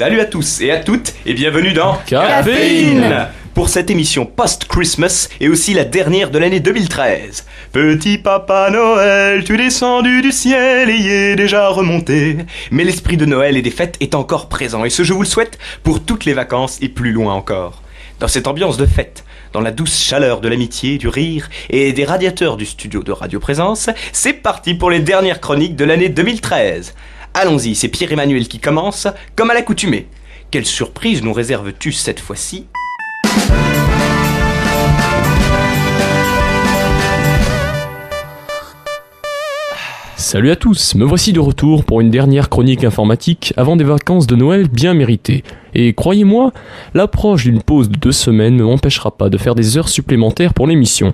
Salut à tous et à toutes et bienvenue dans Caféine. Pour cette émission post-Christmas et aussi la dernière de l'année 2013. Petit Papa Noël, tu es descendu du ciel et y es déjà remonté. Mais l'esprit de Noël et des fêtes est encore présent et ce je vous le souhaite pour toutes les vacances et plus loin encore. Dans cette ambiance de fête, dans la douce chaleur de l'amitié, du rire et des radiateurs du studio de Radio Présence, c'est parti pour les dernières chroniques de l'année 2013. Allons-y, c'est Pierre-Emmanuel qui commence, comme à l'accoutumée. Quelle surprise nous réserves-tu cette fois-ci ? Salut à tous, me voici de retour pour une dernière chronique informatique avant des vacances de Noël bien méritées. Et croyez-moi, l'approche d'une pause de 2 semaines ne m'empêchera pas de faire des heures supplémentaires pour l'émission.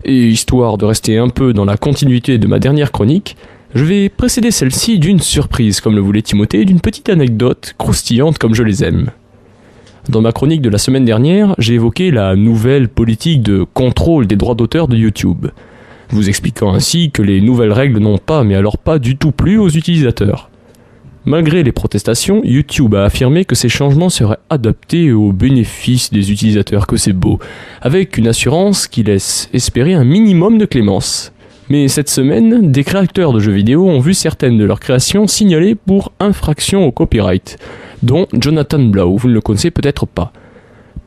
Et histoire de rester un peu dans la continuité de ma dernière chronique, je vais précéder celle-ci d'une surprise, comme le voulait Timothée, et d'une petite anecdote croustillante comme je les aime. Dans ma chronique de la semaine dernière, j'ai évoqué la nouvelle politique de contrôle des droits d'auteur de YouTube, vous expliquant ainsi que les nouvelles règles n'ont pas, mais alors pas du tout plu aux utilisateurs. Malgré les protestations, YouTube a affirmé que ces changements seraient adaptés au bénéfice des utilisateurs, que c'est beau, avec une assurance qui laisse espérer un minimum de clémence. Mais cette semaine, des créateurs de jeux vidéo ont vu certaines de leurs créations signalées pour infraction au copyright, dont Jonathan Blow, vous ne le connaissez peut-être pas.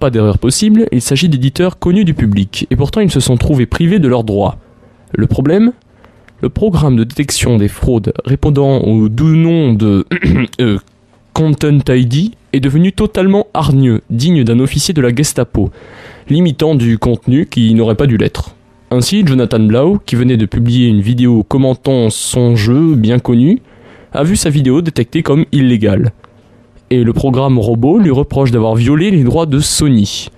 Pas d'erreur possible, il s'agit d'éditeurs connus du public, et pourtant ils se sont trouvés privés de leurs droits. Le problème ? Le programme de détection des fraudes répondant au doux nom de Content ID est devenu totalement hargneux, digne d'un officier de la Gestapo, limitant du contenu qui n'aurait pas dû l'être. Ainsi, Jonathan Blow, qui venait de publier une vidéo commentant son jeu bien connu, a vu sa vidéo détectée comme illégale. Et le programme robot lui reproche d'avoir violé les droits de Sony,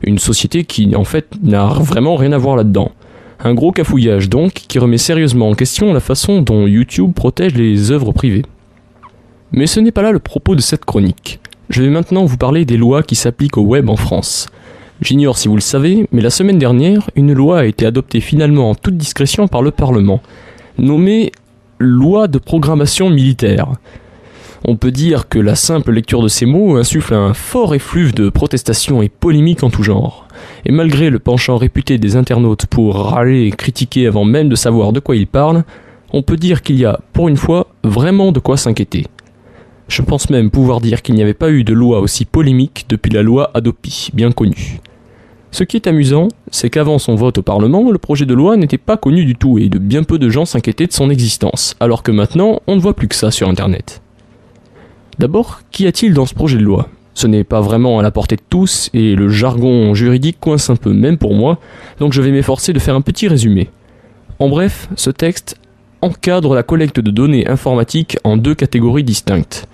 une société qui, en fait, n'a vraiment rien à voir là-dedans. Un gros cafouillage donc, qui remet sérieusement en question la façon dont YouTube protège les œuvres privées. Mais ce n'est pas là le propos de cette chronique. Je vais maintenant vous parler des lois qui s'appliquent au web en France. J'ignore si vous le savez, mais la semaine dernière, une loi a été adoptée finalement en toute discrétion par le Parlement, nommée Loi de programmation militaire. On peut dire que la simple lecture de ces mots insuffle un fort effluve de protestations et polémiques en tout genre. Et malgré le penchant réputé des internautes pour râler et critiquer avant même de savoir de quoi ils parlent, on peut dire qu'il y a, pour une fois, vraiment de quoi s'inquiéter. Je pense même pouvoir dire qu'il n'y avait pas eu de loi aussi polémique depuis la loi Hadopi, bien connue. Ce qui est amusant, c'est qu'avant son vote au Parlement, le projet de loi n'était pas connu du tout et de bien peu de gens s'inquiétaient de son existence, alors que maintenant, on ne voit plus que ça sur Internet. D'abord, qu'y a-t-il dans ce projet de loi ? Ce n'est pas vraiment à la portée de tous et le jargon juridique coince un peu, même pour moi, donc je vais m'efforcer de faire un petit résumé. En bref, ce texte encadre la collecte de données informatiques en 2 catégories distinctes.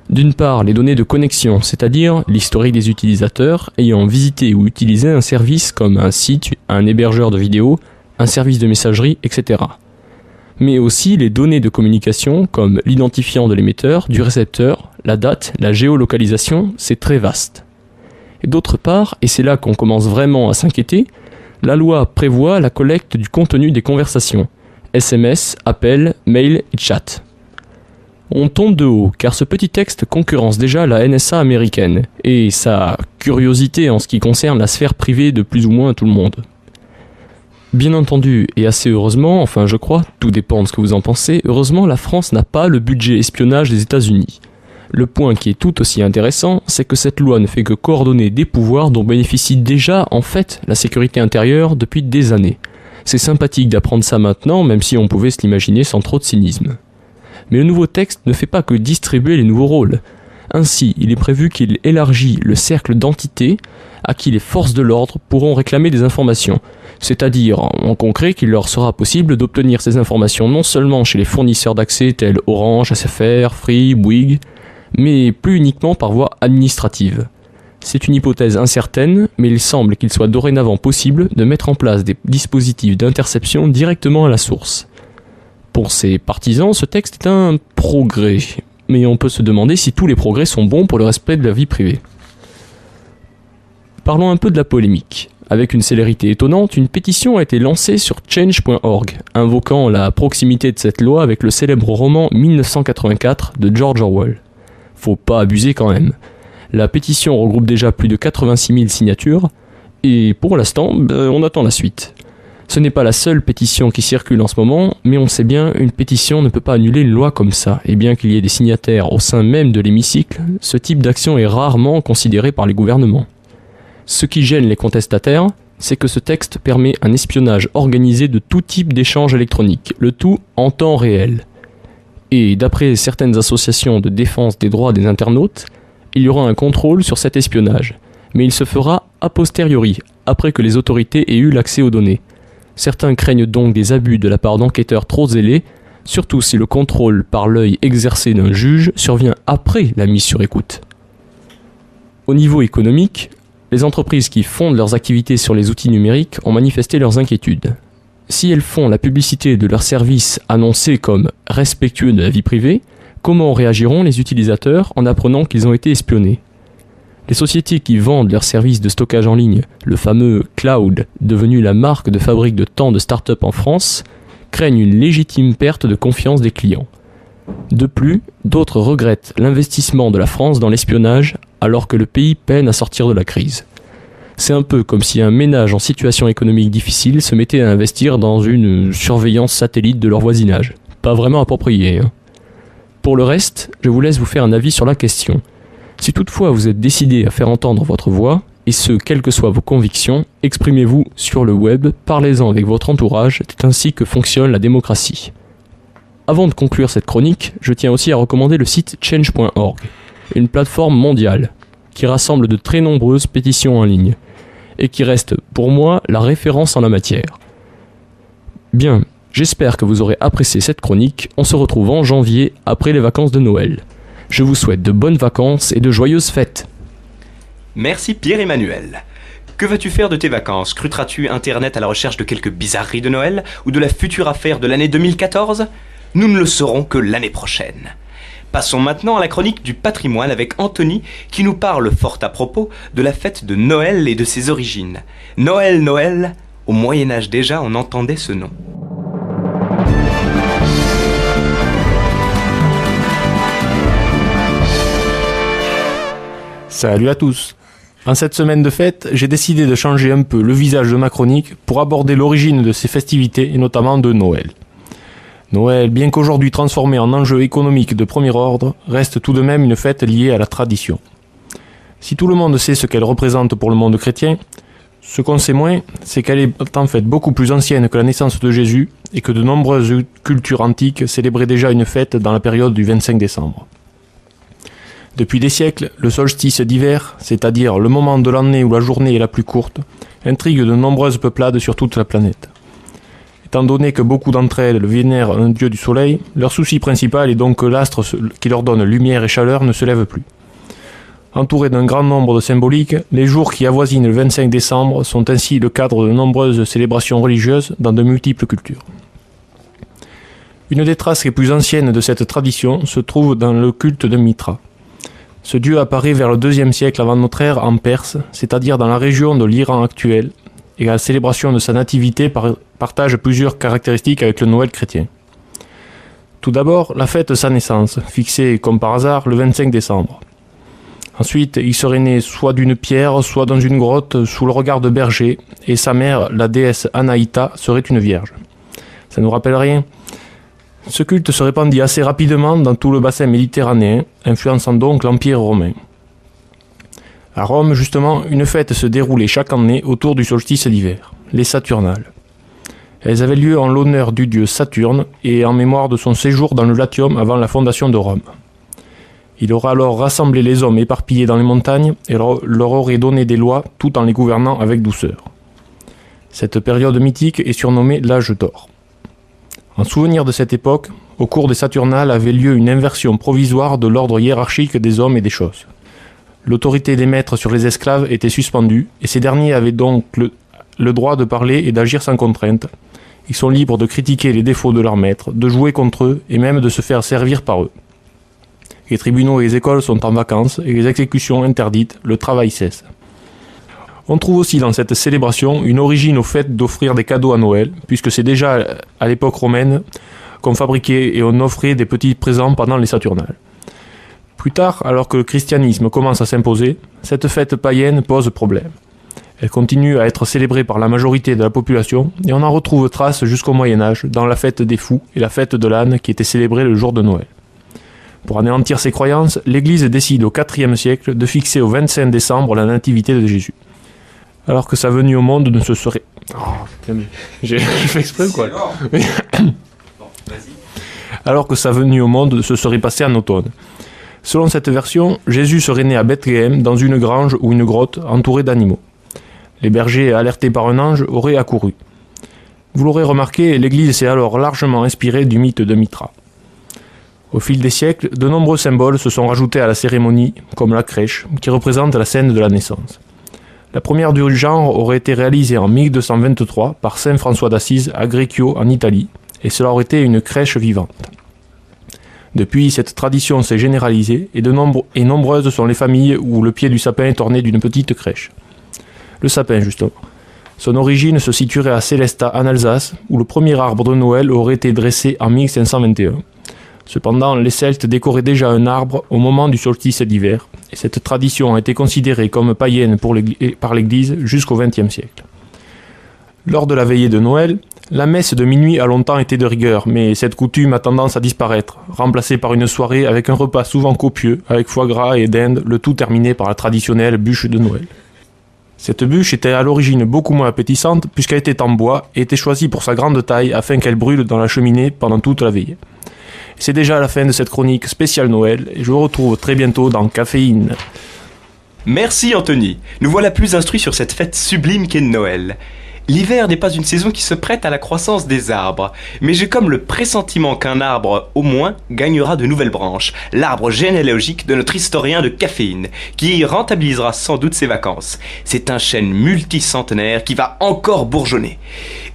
D'une part, les données de connexion, c'est-à-dire l'historique des utilisateurs ayant visité ou utilisé un service comme un site, un hébergeur de vidéos, un service de messagerie, etc. Mais aussi les données de communication comme l'identifiant de l'émetteur, du récepteur, la date, la géolocalisation, c'est très vaste. Et d'autre part, et c'est là qu'on commence vraiment à s'inquiéter, la loi prévoit la collecte du contenu des conversations, SMS, appels, mails et chat. On tombe de haut, car ce petit texte concurrence déjà la NSA américaine, et sa curiosité en ce qui concerne la sphère privée de plus ou moins tout le monde. Bien entendu, et assez heureusement, enfin je crois, tout dépend de ce que vous en pensez, heureusement la France n'a pas le budget espionnage des États-Unis. Le point qui est tout aussi intéressant, c'est que cette loi ne fait que coordonner des pouvoirs dont bénéficie déjà en fait la sécurité intérieure depuis des années. C'est sympathique d'apprendre ça maintenant, même si on pouvait se l'imaginer sans trop de cynisme. Mais le nouveau texte ne fait pas que distribuer les nouveaux rôles. Ainsi, il est prévu qu'il élargit le cercle d'entités à qui les forces de l'ordre pourront réclamer des informations. C'est-à-dire, en concret, qu'il leur sera possible d'obtenir ces informations non seulement chez les fournisseurs d'accès tels Orange, SFR, Free, Bouygues, mais plus uniquement par voie administrative. C'est une hypothèse incertaine, mais il semble qu'il soit dorénavant possible de mettre en place des dispositifs d'interception directement à la source. Pour ses partisans, ce texte est un progrès, mais on peut se demander si tous les progrès sont bons pour le respect de la vie privée. Parlons un peu de la polémique. Avec une célérité étonnante, une pétition a été lancée sur change.org, invoquant la proximité de cette loi avec le célèbre roman 1984 de George Orwell. Faut pas abuser quand même. La pétition regroupe déjà plus de 86 000 signatures, et pour l'instant, on attend la suite. Ce n'est pas la seule pétition qui circule en ce moment, mais on sait bien, une pétition ne peut pas annuler une loi comme ça, et bien qu'il y ait des signataires au sein même de l'hémicycle, ce type d'action est rarement considéré par les gouvernements. Ce qui gêne les contestataires, c'est que ce texte permet un espionnage organisé de tout type d'échange électronique, le tout en temps réel. Et d'après certaines associations de défense des droits des internautes, il y aura un contrôle sur cet espionnage, mais il se fera a posteriori, après que les autorités aient eu l'accès aux données. Certains craignent donc des abus de la part d'enquêteurs trop zélés, surtout si le contrôle par l'œil exercé d'un juge survient après la mise sur écoute. Au niveau économique, les entreprises qui fondent leurs activités sur les outils numériques ont manifesté leurs inquiétudes. Si elles font la publicité de leurs services annoncés comme respectueux de la vie privée, comment réagiront les utilisateurs en apprenant qu'ils ont été espionnés ? Les sociétés qui vendent leurs services de stockage en ligne, le fameux cloud, devenu la marque de fabrique de tant de start-up en France, craignent une légitime perte de confiance des clients. De plus, d'autres regrettent l'investissement de la France dans l'espionnage alors que le pays peine à sortir de la crise. C'est un peu comme si un ménage en situation économique difficile se mettait à investir dans une surveillance satellite de leur voisinage. Pas vraiment approprié, hein. Pour le reste, je vous laisse vous faire un avis sur la question. Si toutefois vous êtes décidé à faire entendre votre voix, et ce, quelles que soient vos convictions, exprimez-vous sur le web, parlez-en avec votre entourage, c'est ainsi que fonctionne la démocratie. Avant de conclure cette chronique, je tiens aussi à recommander le site change.org, une plateforme mondiale, qui rassemble de très nombreuses pétitions en ligne, et qui reste, pour moi, la référence en la matière. Bien, j'espère que vous aurez apprécié cette chronique, on se retrouve en janvier, après les vacances de Noël. Je vous souhaite de bonnes vacances et de joyeuses fêtes. Merci Pierre-Emmanuel. Que vas-tu faire de tes vacances ? Scruteras-tu Internet à la recherche de quelques bizarreries de Noël ou de la future affaire de l'année 2014 ? Nous ne le saurons que l'année prochaine. Passons maintenant à la chronique du patrimoine avec Anthony qui nous parle fort à propos de la fête de Noël et de ses origines. Noël, Noël, au Moyen-Âge déjà on entendait ce nom. Salut à tous. En cette semaine de fête, j'ai décidé de changer un peu le visage de ma chronique pour aborder l'origine de ces festivités et notamment de Noël. Noël, bien qu'aujourd'hui transformé en enjeu économique de premier ordre, reste tout de même une fête liée à la tradition. Si tout le monde sait ce qu'elle représente pour le monde chrétien, ce qu'on sait moins, c'est qu'elle est en fait beaucoup plus ancienne que la naissance de Jésus et que de nombreuses cultures antiques célébraient déjà une fête dans la période du 25 décembre. Depuis des siècles, le solstice d'hiver, c'est-à-dire le moment de l'année où la journée est la plus courte, intrigue de nombreuses peuplades sur toute la planète. Étant donné que beaucoup d'entre elles vénèrent un dieu du soleil, leur souci principal est donc que l'astre qui leur donne lumière et chaleur ne se lève plus. Entourés d'un grand nombre de symboliques, les jours qui avoisinent le 25 décembre sont ainsi le cadre de nombreuses célébrations religieuses dans de multiples cultures. Une des traces les plus anciennes de cette tradition se trouve dans le culte de Mitra. Ce dieu apparaît vers le 2e siècle avant notre ère en Perse, c'est-à-dire dans la région de l'Iran actuel, et la célébration de sa nativité partage plusieurs caractéristiques avec le Noël chrétien. Tout d'abord, la fête de sa naissance, fixée comme par hasard le 25 décembre. Ensuite, il serait né soit d'une pierre, soit dans une grotte sous le regard de berger, et sa mère, la déesse Anaïta, serait une vierge. Ça nous rappelle rien ? Ce culte se répandit assez rapidement dans tout le bassin méditerranéen, influençant donc l'Empire romain. À Rome, justement, une fête se déroulait chaque année autour du solstice d'hiver, les Saturnales. Elles avaient lieu en l'honneur du dieu Saturne et en mémoire de son séjour dans le Latium avant la fondation de Rome. Il aurait alors rassemblé les hommes éparpillés dans les montagnes et leur aurait donné des lois tout en les gouvernant avec douceur. Cette période mythique est surnommée l'âge d'or. En souvenir de cette époque, au cours des Saturnales avait lieu une inversion provisoire de l'ordre hiérarchique des hommes et des choses. L'autorité des maîtres sur les esclaves était suspendue, et ces derniers avaient donc le droit de parler et d'agir sans contrainte. Ils sont libres de critiquer les défauts de leurs maîtres, de jouer contre eux, et même de se faire servir par eux. Les tribunaux et les écoles sont en vacances, et les exécutions interdites, le travail cesse. On trouve aussi dans cette célébration une origine au fait d'offrir des cadeaux à Noël, puisque c'est déjà à l'époque romaine qu'on fabriquait et on offrait des petits présents pendant les Saturnales. Plus tard, alors que le christianisme commence à s'imposer, cette fête païenne pose problème. Elle continue à être célébrée par la majorité de la population et on en retrouve trace jusqu'au Moyen-Âge dans la fête des fous et la fête de l'âne qui était célébrée le jour de Noël. Pour anéantir ces croyances, l'Église décide au IVe siècle de fixer au 25 décembre la nativité de Jésus. Alors que sa venue au monde ne se serait... J'ai fait exprès quoi. Alors que sa venue au monde se serait passée en automne. Selon cette version, Jésus serait né à Bethléem dans une grange ou une grotte entourée d'animaux. Les bergers, alertés par un ange, auraient accouru. Vous l'aurez remarqué, l'Église s'est alors largement inspirée du mythe de Mithra. Au fil des siècles, de nombreux symboles se sont rajoutés à la cérémonie, comme la crèche, qui représente la scène de la naissance. La première du genre aurait été réalisée en 1223 par saint François d'Assise à Greccio en Italie, et cela aurait été une crèche vivante. Depuis, cette tradition s'est généralisée et nombreuses sont les familles où le pied du sapin est orné d'une petite crèche. Le sapin, justement. Son origine se situerait à Célestat, en Alsace, où le premier arbre de Noël aurait été dressé en 1521. Cependant, les Celtes décoraient déjà un arbre au moment du solstice d'hiver, et cette tradition a été considérée comme païenne par l'Église jusqu'au XXe siècle. Lors de la veillée de Noël, la messe de minuit a longtemps été de rigueur, mais cette coutume a tendance à disparaître, remplacée par une soirée avec un repas souvent copieux, avec foie gras et dinde, le tout terminé par la traditionnelle bûche de Noël. Cette bûche était à l'origine beaucoup moins appétissante puisqu'elle était en bois et était choisie pour sa grande taille afin qu'elle brûle dans la cheminée pendant toute la veillée. C'est déjà la fin de cette chronique spéciale Noël et je vous retrouve très bientôt dans Caféine. Merci Anthony, nous voilà plus instruits sur cette fête sublime qu'est Noël. L'hiver n'est pas une saison qui se prête à la croissance des arbres, mais j'ai comme le pressentiment qu'un arbre, au moins, gagnera de nouvelles branches, l'arbre généalogique de notre historien de Caféine, qui rentabilisera sans doute ses vacances. C'est un chêne multicentenaire qui va encore bourgeonner.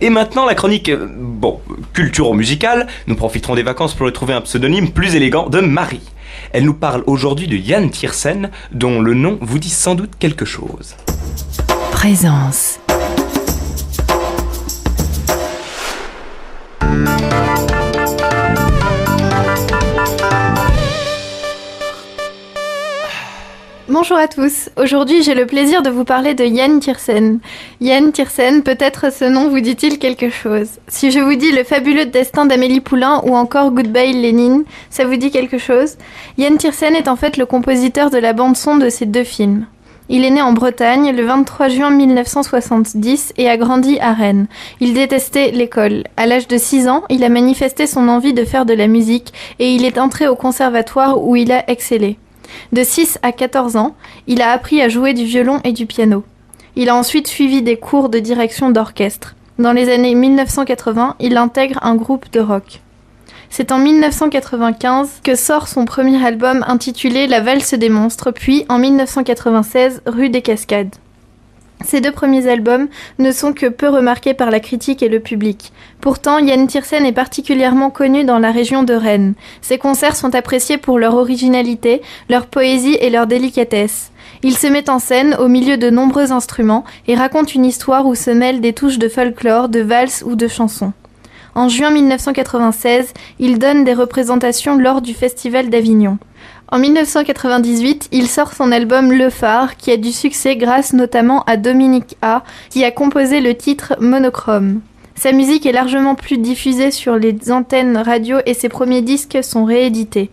Et maintenant la chronique, culturo-musicale, nous profiterons des vacances pour lui trouver un pseudonyme plus élégant de Marie. Elle nous parle aujourd'hui de Jan Tiersen, dont le nom vous dit sans doute quelque chose. Présence. Bonjour à tous, aujourd'hui j'ai le plaisir de vous parler de Jan Tiersen. Jan Tiersen, peut-être ce nom vous dit-il quelque chose. Si je vous dis Le fabuleux destin d'Amélie Poulain ou encore Goodbye Lénine, ça vous dit quelque chose? Jan Tiersen est en fait le compositeur de la bande-son de ces deux films. Il est né en Bretagne le 23 juin 1970 et a grandi à Rennes. Il détestait l'école. À l'âge de 6 ans, il a manifesté son envie de faire de la musique et il est entré au conservatoire où il a excellé. De 6 à 14 ans, il a appris à jouer du violon et du piano. Il a ensuite suivi des cours de direction d'orchestre. Dans les années 1980, il intègre un groupe de rock. C'est en 1995 que sort son premier album intitulé La valse des monstres, puis en 1996, Rue des Cascades. Ces deux premiers albums ne sont que peu remarqués par la critique et le public. Pourtant, Jan Tiersen est particulièrement connu dans la région de Rennes. Ses concerts sont appréciés pour leur originalité, leur poésie et leur délicatesse. Il se met en scène au milieu de nombreux instruments et raconte une histoire où se mêlent des touches de folklore, de valse ou de chansons. En juin 1996, il donne des représentations lors du Festival d'Avignon. En 1998, il sort son album Le Phare, qui a du succès grâce notamment à Dominique A, qui a composé le titre Monochrome. Sa musique est largement plus diffusée sur les antennes radio et ses premiers disques sont réédités.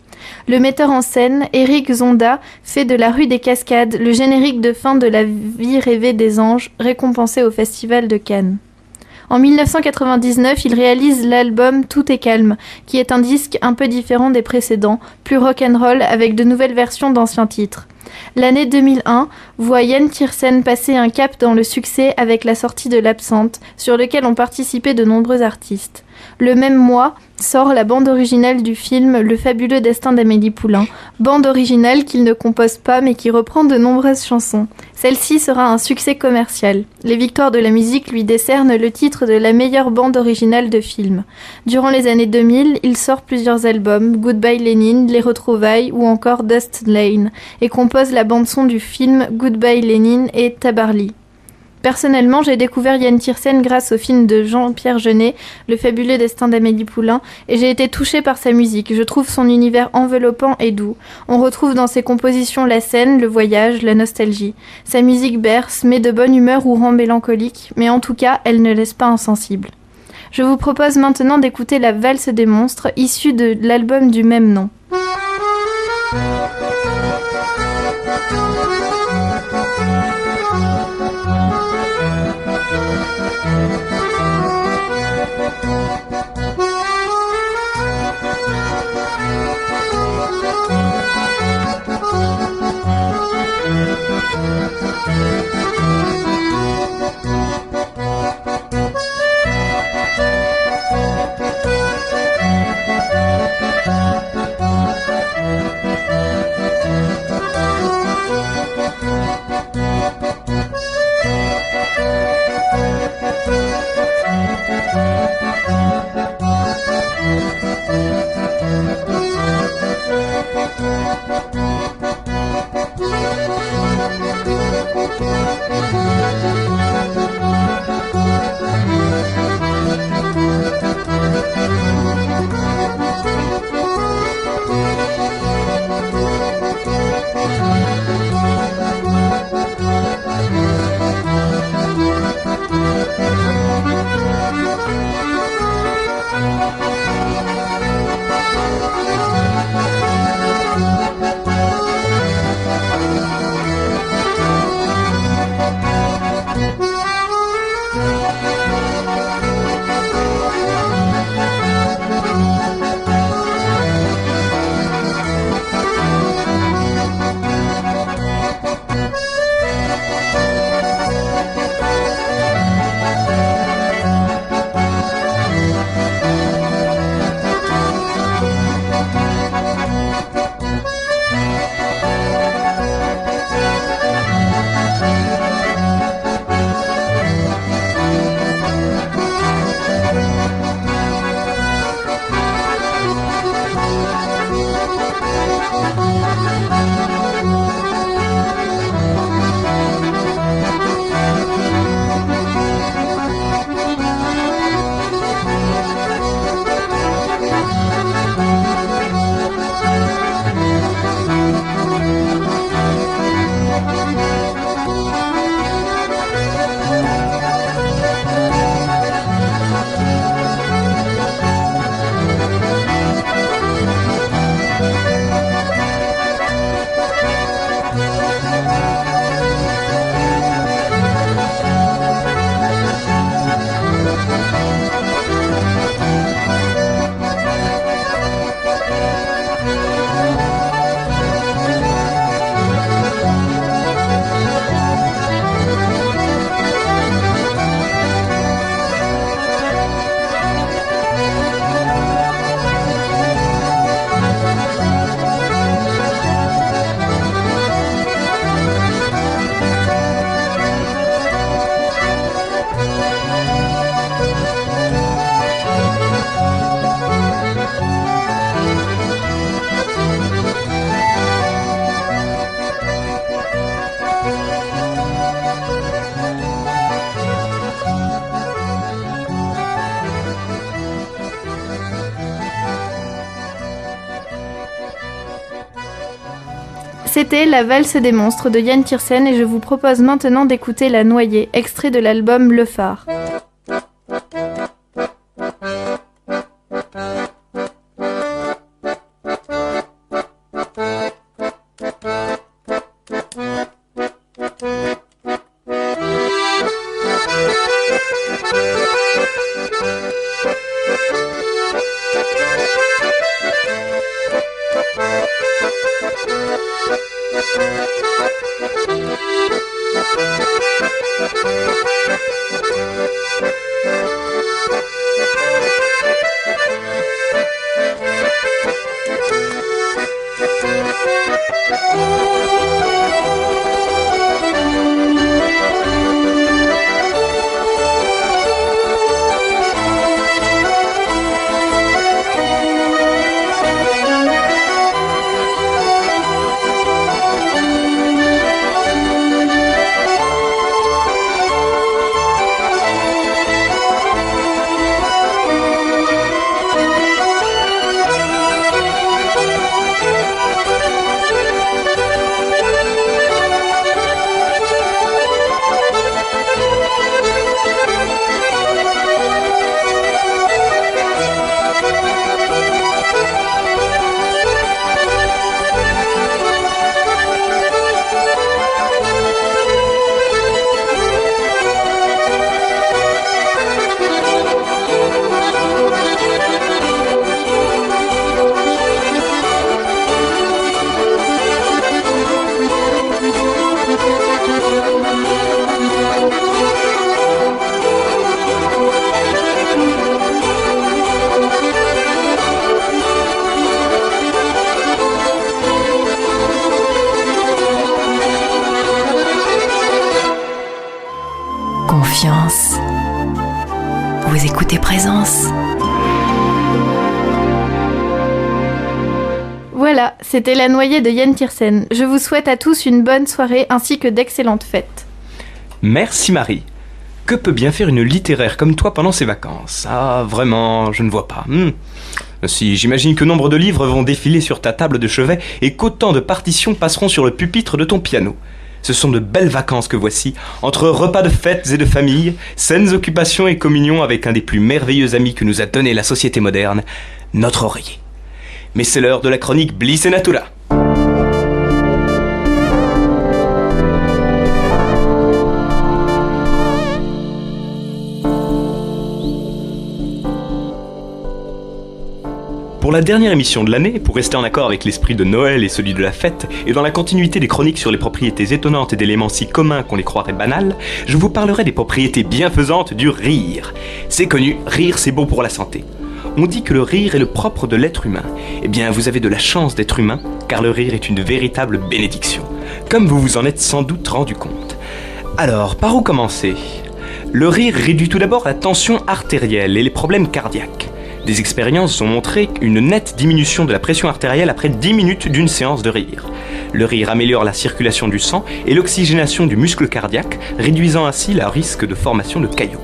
Le metteur en scène, Éric Zonda, fait de La Rue des Cascades le générique de fin de La Vie rêvée des anges, récompensé au Festival de Cannes. En 1999, il réalise l'album Tout est calme, qui est un disque un peu différent des précédents, plus rock'n'roll avec de nouvelles versions d'anciens titres. L'année 2001 voit Jan Tiersen passer un cap dans le succès avec la sortie de L'Absente, sur lequel ont participé de nombreux artistes. Le même mois sort la bande originale du film Le fabuleux destin d'Amélie Poulain, bande originale qu'il ne compose pas mais qui reprend de nombreuses chansons. Celle-ci sera un succès commercial. Les Victoires de la musique lui décernent le titre de la meilleure bande originale de film. Durant les années 2000, il sort plusieurs albums, Goodbye Lénine, Les Retrouvailles ou encore Dust Lane, et compose la bande-son du film Goodbye Lénine et Tabarly. Personnellement, j'ai découvert Yann Tiersen grâce au film de Jean-Pierre Jeunet, Le fabuleux destin d'Amélie Poulain, et j'ai été touchée par sa musique. Je trouve son univers enveloppant et doux. On retrouve dans ses compositions la scène, le voyage, la nostalgie. Sa musique berce, met de bonne humeur ou rend mélancolique, mais en tout cas, elle ne laisse pas insensible. Je vous propose maintenant d'écouter la valse des monstres, issue de l'album du même nom. C'était La valse des monstres de Yann Tiersen et je vous propose maintenant d'écouter La Noyée, extrait de l'album Le Phare. Voilà, c'était La Noyée de Yann Tiersen. Je vous souhaite à tous une bonne soirée ainsi que d'excellentes fêtes. Merci Marie. Que peut bien faire une littéraire comme toi pendant ses vacances? Ah, vraiment, je ne vois pas. Si, j'imagine que nombre de livres vont défiler sur ta table de chevet et qu'autant de partitions passeront sur le pupitre de ton piano. Ce sont de belles vacances que voici, entre repas de fêtes et de famille, saines occupations et communions avec un des plus merveilleux amis que nous a donné la société moderne, notre oreiller. Mais c'est l'heure de la chronique Bliss et Natura. Pour la dernière émission de l'année, pour rester en accord avec l'esprit de Noël et celui de la fête, et dans la continuité des chroniques sur les propriétés étonnantes et d'éléments si communs qu'on les croirait banals, je vous parlerai des propriétés bienfaisantes du rire. C'est connu, rire c'est bon pour la santé. On dit que le rire est le propre de l'être humain. Eh bien, vous avez de la chance d'être humain, car le rire est une véritable bénédiction. Comme vous vous en êtes sans doute rendu compte. Alors, par où commencer? Le rire réduit tout d'abord la tension artérielle et les problèmes cardiaques. Des expériences ont montré une nette diminution de la pression artérielle après 10 minutes d'une séance de rire. Le rire améliore la circulation du sang et l'oxygénation du muscle cardiaque, réduisant ainsi le risque de formation de caillots.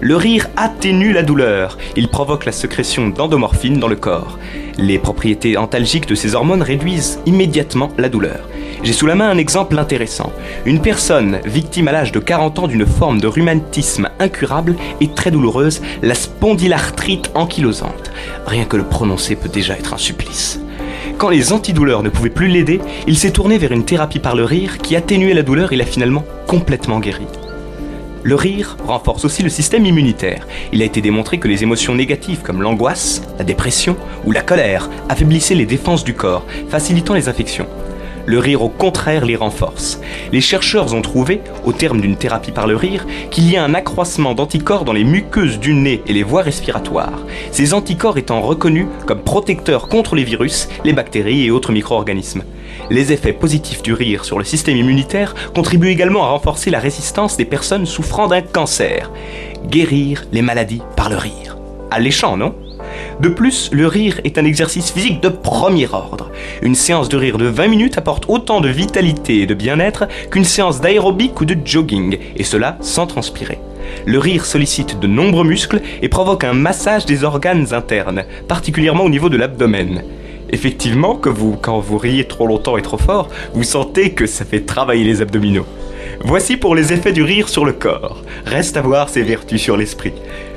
Le rire atténue la douleur, il provoque la sécrétion d'endomorphine dans le corps. Les propriétés antalgiques de ces hormones réduisent immédiatement la douleur. J'ai sous la main un exemple intéressant. Une personne victime à l'âge de 40 ans d'une forme de rhumatisme incurable et très douloureuse, la spondylarthrite ankylosante. Rien que le prononcer peut déjà être un supplice. Quand les antidouleurs ne pouvaient plus l'aider, il s'est tourné vers une thérapie par le rire qui atténuait la douleur et l'a finalement complètement guéri. Le rire renforce aussi le système immunitaire. Il a été démontré que les émotions négatives comme l'angoisse, la dépression ou la colère affaiblissaient les défenses du corps, facilitant les infections. Le rire au contraire les renforce. Les chercheurs ont trouvé, au terme d'une thérapie par le rire, qu'il y a un accroissement d'anticorps dans les muqueuses du nez et les voies respiratoires. Ces anticorps étant reconnus comme protecteurs contre les virus, les bactéries et autres micro-organismes. Les effets positifs du rire sur le système immunitaire contribuent également à renforcer la résistance des personnes souffrant d'un cancer. Guérir les maladies par le rire. Alléchant, non ? De plus, le rire est un exercice physique de premier ordre. Une séance de rire de 20 minutes apporte autant de vitalité et de bien-être qu'une séance d'aérobic ou de jogging, et cela sans transpirer. Le rire sollicite de nombreux muscles et provoque un massage des organes internes, particulièrement au niveau de l'abdomen. Effectivement, quand vous riez trop longtemps et trop fort, vous sentez que ça fait travailler les abdominaux. Voici pour les effets du rire sur le corps. Reste à voir ses vertus sur l'esprit.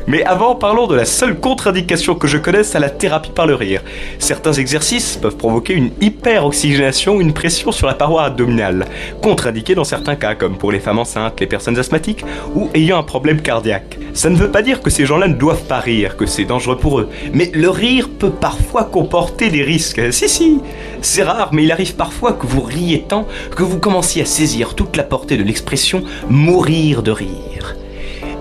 Mais avant, parlons de la seule contre-indication que je connaisse à la thérapie par le rire. Certains exercices peuvent provoquer une hyperoxygénation ou une pression sur la paroi abdominale, contre-indiquée dans certains cas, comme pour les femmes enceintes, les personnes asthmatiques ou ayant un problème cardiaque. Ça ne veut pas dire que ces gens-là ne doivent pas rire, que c'est dangereux pour eux, mais le rire peut parfois comporter des risques. Si, c'est rare, mais il arrive parfois que vous riez tant que vous commenciez à saisir toute la portée de l'expression « mourir de rire ».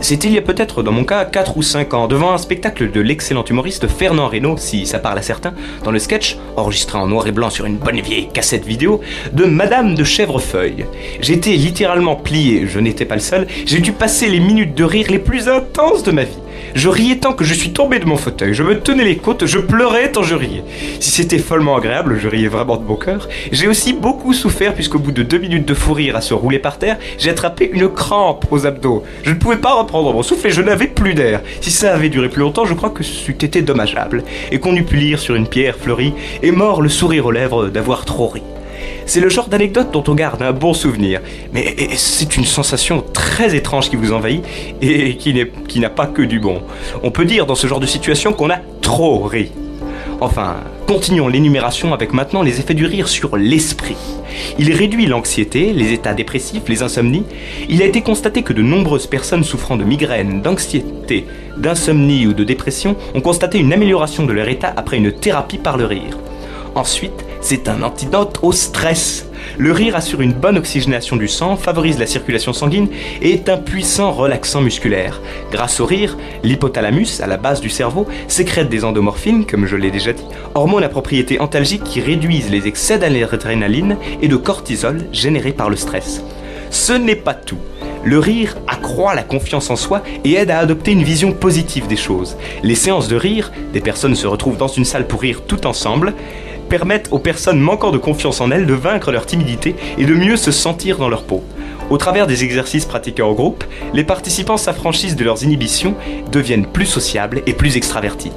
C'était il y a peut-être, dans mon cas, 4 ou 5 ans, devant un spectacle de l'excellent humoriste Fernand Reynaud, si ça parle à certains, dans le sketch, enregistré en noir et blanc sur une bonne vieille cassette vidéo, de Madame de Chèvrefeuille. J'étais littéralement plié, je n'étais pas le seul, j'ai dû passer les minutes de rire les plus intenses de ma vie. Je riais tant que je suis tombé de mon fauteuil, je me tenais les côtes, je pleurais tant je riais. Si c'était follement agréable, je riais vraiment de bon cœur. J'ai aussi beaucoup souffert puisqu'au bout de 2 minutes de fou rire à se rouler par terre, j'ai attrapé une crampe aux abdos. Je ne pouvais pas reprendre mon souffle et je n'avais plus d'air. Si ça avait duré plus longtemps, je crois que c'eût été dommageable. Et qu'on eût pu lire sur une pierre fleurie, et mort le sourire aux lèvres d'avoir trop ri. C'est le genre d'anecdote dont on garde un bon souvenir, mais c'est une sensation très étrange qui vous envahit et qui n'a pas que du bon. On peut dire dans ce genre de situation qu'on a trop ri. Enfin, continuons l'énumération avec maintenant les effets du rire sur l'esprit. Il réduit l'anxiété, les états dépressifs, les insomnies. Il a été constaté que de nombreuses personnes souffrant de migraines, d'anxiété, d'insomnie ou de dépression ont constaté une amélioration de leur état après une thérapie par le rire. Ensuite, c'est un antidote au stress. Le rire assure une bonne oxygénation du sang, favorise la circulation sanguine et est un puissant relaxant musculaire. Grâce au rire, l'hypothalamus, à la base du cerveau, sécrète des endomorphines, comme je l'ai déjà dit, hormones à propriété antalgique qui réduisent les excès d'adrénaline et de cortisol générés par le stress. Ce n'est pas tout. Le rire accroît la confiance en soi et aide à adopter une vision positive des choses. Les séances de rire, des personnes se retrouvent dans une salle pour rire tout ensemble, permettent aux personnes manquant de confiance en elles de vaincre leur timidité et de mieux se sentir dans leur peau. Au travers des exercices pratiqués en groupe, les participants s'affranchissent de leurs inhibitions, deviennent plus sociables et plus extravertis.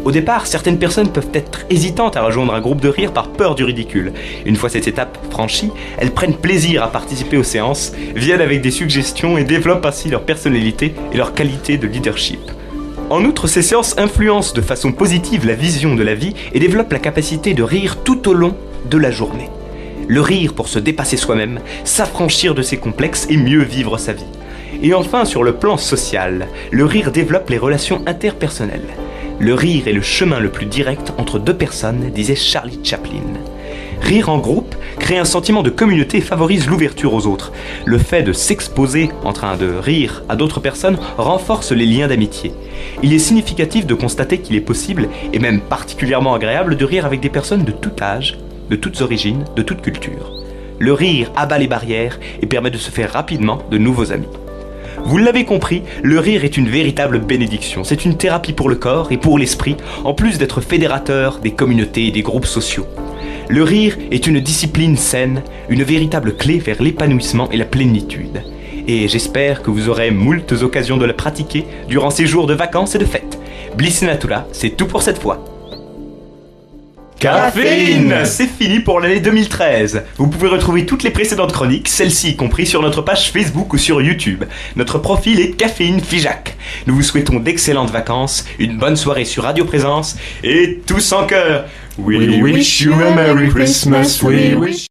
Au départ, certaines personnes peuvent être hésitantes à rejoindre un groupe de rire par peur du ridicule. Une fois cette étape franchie, elles prennent plaisir à participer aux séances, viennent avec des suggestions et développent ainsi leur personnalité et leur qualité de leadership. En outre, ces séances influencent de façon positive la vision de la vie et développent la capacité de rire tout au long de la journée. Le rire pour se dépasser soi-même, s'affranchir de ses complexes et mieux vivre sa vie. Et enfin, sur le plan social, le rire développe les relations interpersonnelles. Le rire est le chemin le plus direct entre deux personnes, disait Charlie Chaplin. Rire en groupe crée un sentiment de communauté et favorise l'ouverture aux autres. Le fait de s'exposer en train de rire à d'autres personnes renforce les liens d'amitié. Il est significatif de constater qu'il est possible, et même particulièrement agréable, de rire avec des personnes de tout âge, de toutes origines, de toute culture. Le rire abat les barrières et permet de se faire rapidement de nouveaux amis. Vous l'avez compris, le rire est une véritable bénédiction. C'est une thérapie pour le corps et pour l'esprit, en plus d'être fédérateur des communautés et des groupes sociaux. Le rire est une discipline saine, une véritable clé vers l'épanouissement et la plénitude. Et j'espère que vous aurez moultes occasions de la pratiquer durant ces jours de vacances et de fêtes. Bliss Natura, c'est tout pour cette fois. Caféine, c'est fini pour l'année 2013. Vous pouvez retrouver toutes les précédentes chroniques, celles-ci y compris sur notre page Facebook ou sur YouTube. Notre profil est Caféine Figeac. Nous vous souhaitons d'excellentes vacances, une bonne soirée sur Radio Présence et tous en chœur. We wish you a Merry Christmas, we wish